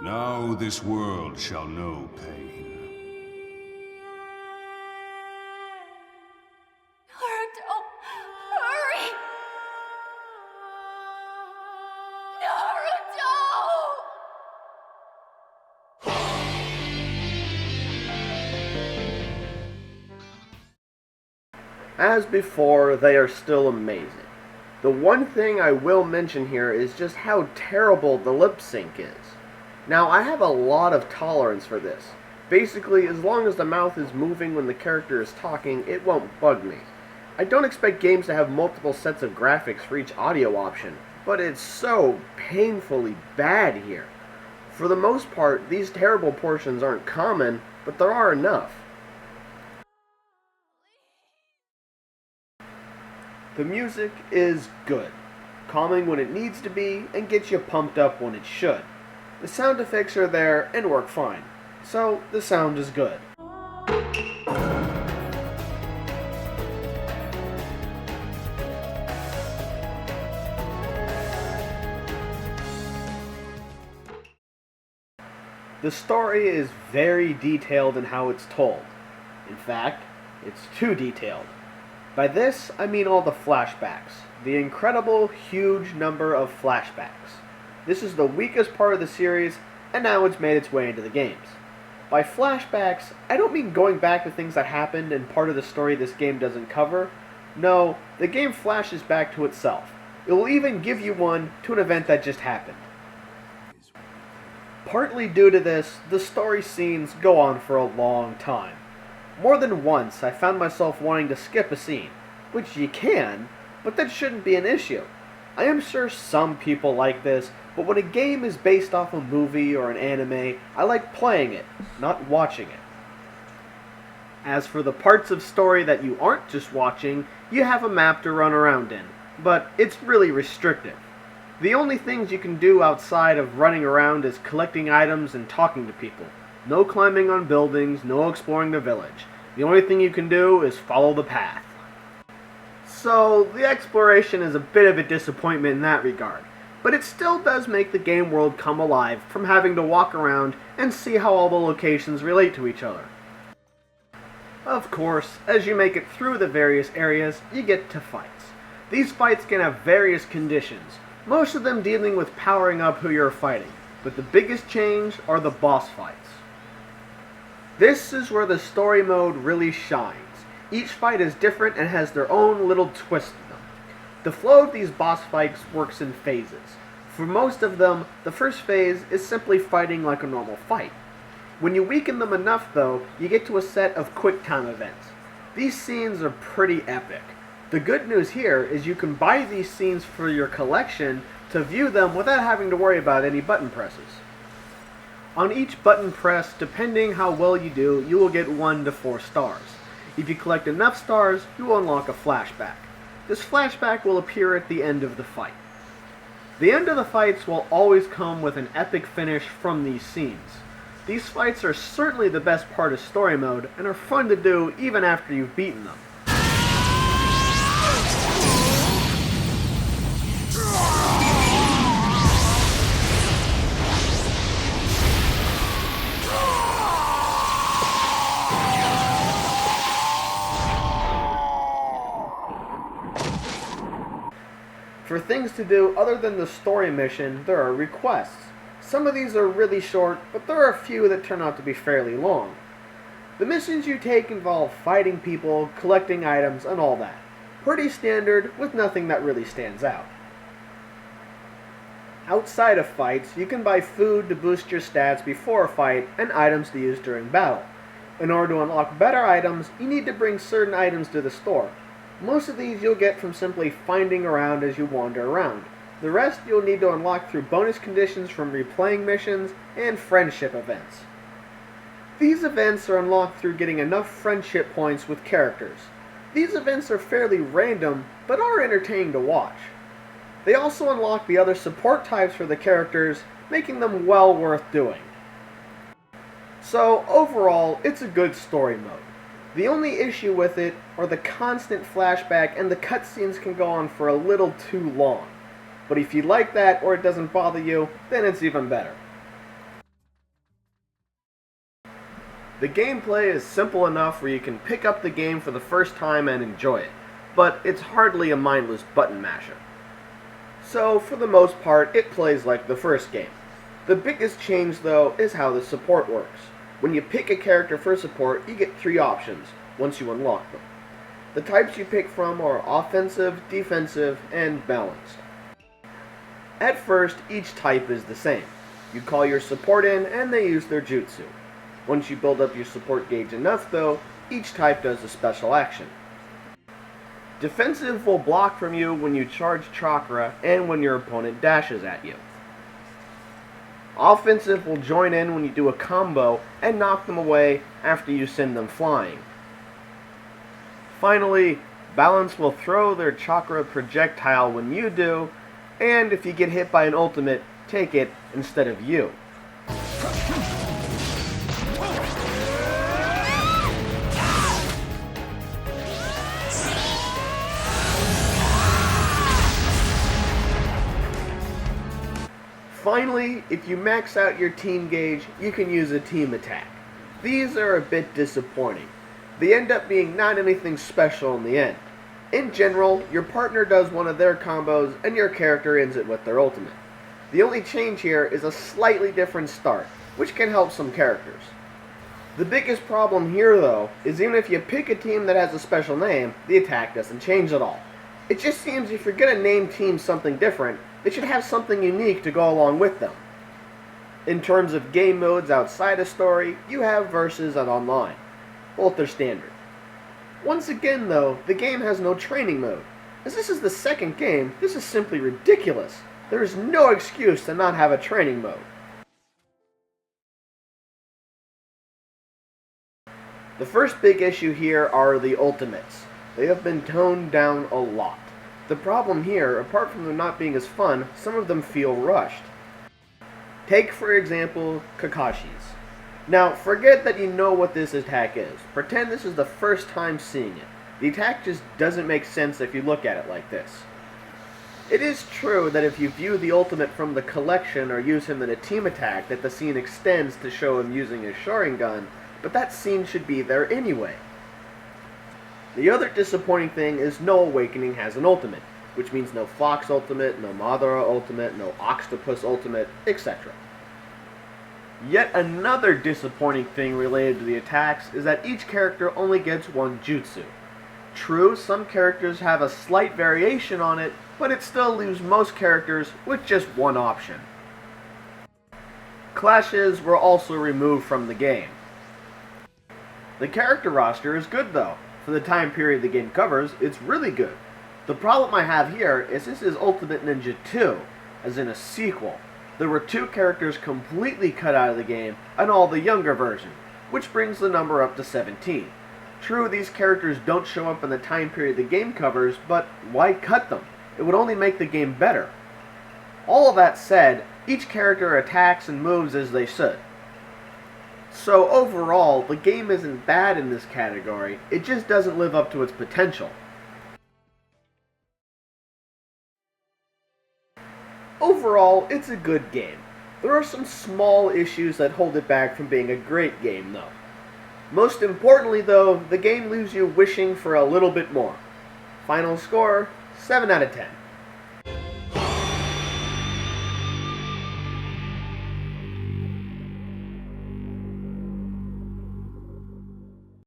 Now this world shall know pain. Naruto, hurry! Naruto! As before, they are still amazing. The one thing I will mention here is just how terrible the lip sync is. Now, I have a lot of tolerance for this. Basically, as long as the mouth is moving when the character is talking, it won't bug me. I don't expect games to have multiple sets of graphics for each audio option, but it's so painfully bad here. For the most part, these terrible portions aren't common, but there are enough. The music is good, calming when it needs to be, and gets you pumped up when it should. The sound effects are there and work fine, so the sound is good. The story is very detailed in how it's told. In fact, it's too detailed. By this, I mean all the flashbacks. The incredible, huge number of flashbacks. This is the weakest part of the series, and now it's made its way into the games. By flashbacks, I don't mean going back to things that happened and part of the story this game doesn't cover. No, the game flashes back to itself. It will even give you one to an event that just happened. Partly due to this, the story scenes go on for a long time. More than once, I found myself wanting to skip a scene, which you can, but that shouldn't be an issue. I am sure some people like this, but when a game is based off a movie or an anime, I like playing it, not watching it. As for the parts of story that you aren't just watching, you have a map to run around in, but it's really restrictive. The only things you can do outside of running around is collecting items and talking to people. No climbing on buildings, no exploring the village. The only thing you can do is follow the path. So, the exploration is a bit of a disappointment in that regard, but it still does make the game world come alive from having to walk around and see how all the locations relate to each other. Of course, as you make it through the various areas, you get to fights. These fights can have various conditions, most of them dealing with powering up who you're fighting, but the biggest change are the boss fights. This is where the story mode really shines. Each fight is different and has their own little twist to them. The flow of these boss fights works in phases. For most of them, the first phase is simply fighting like a normal fight. When you weaken them enough though, you get to a set of quick time events. These scenes are pretty epic. The good news here is you can buy these scenes for your collection to view them without having to worry about any button presses. On each button press, depending how well you do, you will get 1 to 4 stars. If you collect enough stars, you will unlock a flashback. This flashback will appear at the end of the fight. The end of the fights will always come with an epic finish from these scenes. These fights are certainly the best part of story mode and are fun to do even after you've beaten them. For things to do other than the story mission, there are requests. Some of these are really short, but there are a few that turn out to be fairly long. The missions you take involve fighting people, collecting items, and all that. Pretty standard, with nothing that really stands out. Outside of fights, you can buy food to boost your stats before a fight, and items to use during battle. In order to unlock better items, you need to bring certain items to the store. Most of these you'll get from simply finding around as you wander around. The rest you'll need to unlock through bonus conditions from replaying missions and friendship events. These events are unlocked through getting enough friendship points with characters. These events are fairly random, but are entertaining to watch. They also unlock the other support types for the characters, making them well worth doing. So overall, it's a good story mode. The only issue with it are the constant flashback, and the cutscenes can go on for a little too long. But if you like that or it doesn't bother you, then it's even better. The gameplay is simple enough where you can pick up the game for the first time and enjoy it, but it's hardly a mindless button masher. So, for the most part, it plays like the first game. The biggest change, though, is how the support works. When you pick a character for support, you get 3 options once you unlock them. The types you pick from are offensive, defensive, and balanced. At first, each type is the same. You call your support in, and they use their jutsu. Once you build up your support gauge enough, though, each type does a special action. Defensive will block from you when you charge chakra and when your opponent dashes at you. Offensive will join in when you do a combo and knock them away after you send them flying. Finally, balance will throw their chakra projectile when you do, and if you get hit by an ultimate, take it instead of you. Finally, if you max out your team gauge, you can use a team attack. These are a bit disappointing. They end up being not anything special in the end. In general, your partner does one of their combos and your character ends it with their ultimate. The only change here is a slightly different start, which can help some characters. The biggest problem here, though, is even if you pick a team that has a special name, the attack doesn't change at all. It just seems if you're going to name teams something different, they should have something unique to go along with them. In terms of game modes outside of story, you have versus and online. Both are standard. Once again, though, the game has no training mode. As this is the second game, this is simply ridiculous. There is no excuse to not have a training mode. The first big issue here are the ultimates. They have been toned down a lot. The problem here, apart from them not being as fun, some of them feel rushed. Take, for example, Kakashi's. Now, forget that you know what this attack is. Pretend this is the first time seeing it. The attack just doesn't make sense if you look at it like this. It is true that if you view the ultimate from the collection or use him in a team attack, that the scene extends to show him using his Sharingan, but that scene should be there anyway. The other disappointing thing is no Awakening has an ultimate, which means no Fox ultimate, no Madara ultimate, no Octopus ultimate, etc. Yet another disappointing thing related to the attacks is that each character only gets one jutsu. True, some characters have a slight variation on it, but it still leaves most characters with just one option. Clashes were also removed from the game. The character roster is good though. For the time period the game covers, it's really good. The problem I have here is this is Ultimate Ninja 2, as in a sequel. There were 2 characters completely cut out of the game, and all the younger version, which brings the number up to 17. True, these characters don't show up in the time period the game covers, but why cut them? It would only make the game better. All of that said, each character attacks and moves as they should. So overall, the game isn't bad in this category, it just doesn't live up to its potential. Overall, it's a good game. There are some small issues that hold it back from being a great game, though. Most importantly, though, the game leaves you wishing for a little bit more. Final score, 7 out of 10.